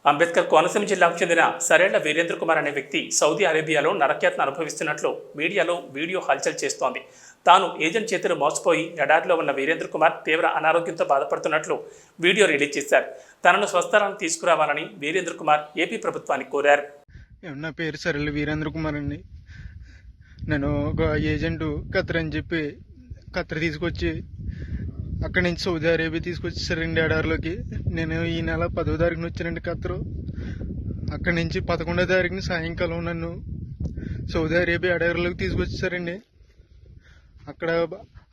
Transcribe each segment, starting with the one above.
అంబేద్కర్ కోనసీమ జిల్లాకు చెందిన సరేళ్ల వీరేంద్ర కుమార్ అనే వ్యక్తి సౌదీ అరేబియాలో నరకయాతన అనుభవిస్తున్నట్లు మీడియాలో వీడియో హల్చల్ చేస్తోంది. తాను ఏజెంట్ చేతిలో మోసపోయి ఎడారిలో ఉన్న వీరేంద్ర కుమార్ తీవ్ర అనారోగ్యంతో బాధపడుతున్నట్లు వీడియో రిలీజ్ చేశారు. తనను స్వస్థలానికి తీసుకురావాలని వీరేంద్ర కుమార్ ఏపీ ప్రభుత్వాన్ని కోరారు. నా పేరు సరేళ్ల వీరేంద్ర కుమార్ అండి. నేను ఒక ఏజెంట్ ఖత్తర్ అని చెప్పి ఖత్తర్ తీసుకొచ్చి అక్కడి నుంచి సౌదీ అరేబియా తీసుకొచ్చేసారండి ఎడారిలోకి. నేను ఈ నెల 10వ తారీఖున వచ్చానండి ఖత్తరు. అక్కడి నుంచి 11వ తారీఖున సాయంకాలం నన్ను సౌదీ అరేబియా ఎడారిలోకి తీసుకొచ్చేసారండి. అక్కడ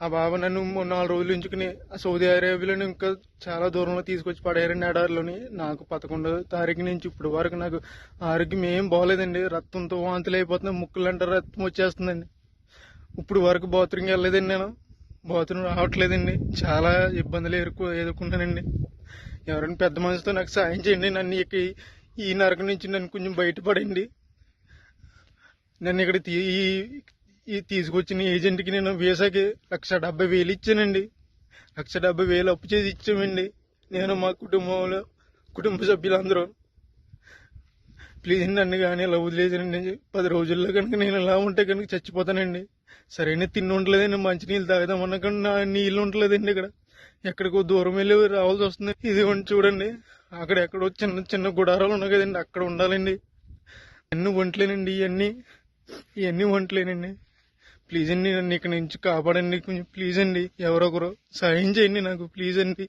ఆ బాబా నన్ను 4 రోజులు ఉంచుకుని సౌదీ అరేబియాలోని ఇంకా చాలా దూరంలో తీసుకొచ్చి పడేయారండి ఎడారిలోని. నాకు 11వ తారీఖు నుంచి ఇప్పుడు వరకు నాకు ఆరోగ్యం ఏం బాగోలేదండి. రక్తంతో వాంతులు అయిపోతున్నాయి, ముక్కులంటే రక్తం వచ్చేస్తుందండి. ఇప్పుడు వరకు బాత్రూమ్కి వెళ్ళలేదండి, నేను బాత్రూమ్ రావట్లేదండి. చాలా ఇబ్బందులు ఎదుర్కొంటానండి. ఎవరైనా పెద్ద మనసుతో నాకు సాయం చేయండి. నన్ను ఈ నరకం నుంచి నన్ను కొంచెం బయటపడండి. నన్ను ఇక్కడ తీసుకొచ్చిన ఏజెంట్కి నేను వీసాకి 1,70,000 ఇచ్చానండి. 1,70,000 అప్పు చేసి ఇచ్చామండి, నేను మా కుటుంబ సభ్యులందరూ. ప్లీజ్ నన్ను కానీ ఇలా వదిలేసానండి. 10 రోజుల్లో కనుక నేను ఇలా ఉంటే కనుక చచ్చిపోతానండి. సరైన తిండి ఉండలేదండి, మంచినీళ్ళు తాగుదామన్నా కానీ నా నీళ్ళు ఉండలేదండి. ఇక్కడ ఎక్కడికో దూరం వెళ్ళి రావాల్సి వస్తుంది. ఇది చూడండి, అక్కడ ఎక్కడో చిన్న చిన్న గుడారాలు ఉన్నాయి కదండి, అక్కడ ఉండాలండి. అన్ని వంటలేనండి, ఇవన్నీ వంటలేనండి. ప్లీజ్ అండి, నన్ను ఇక్కడ నుంచి కాపాడండి కొంచెం. ప్లీజ్ అండి, ఎవరొకరు సాయం చేయండి నాకు, ప్లీజ్ అండి.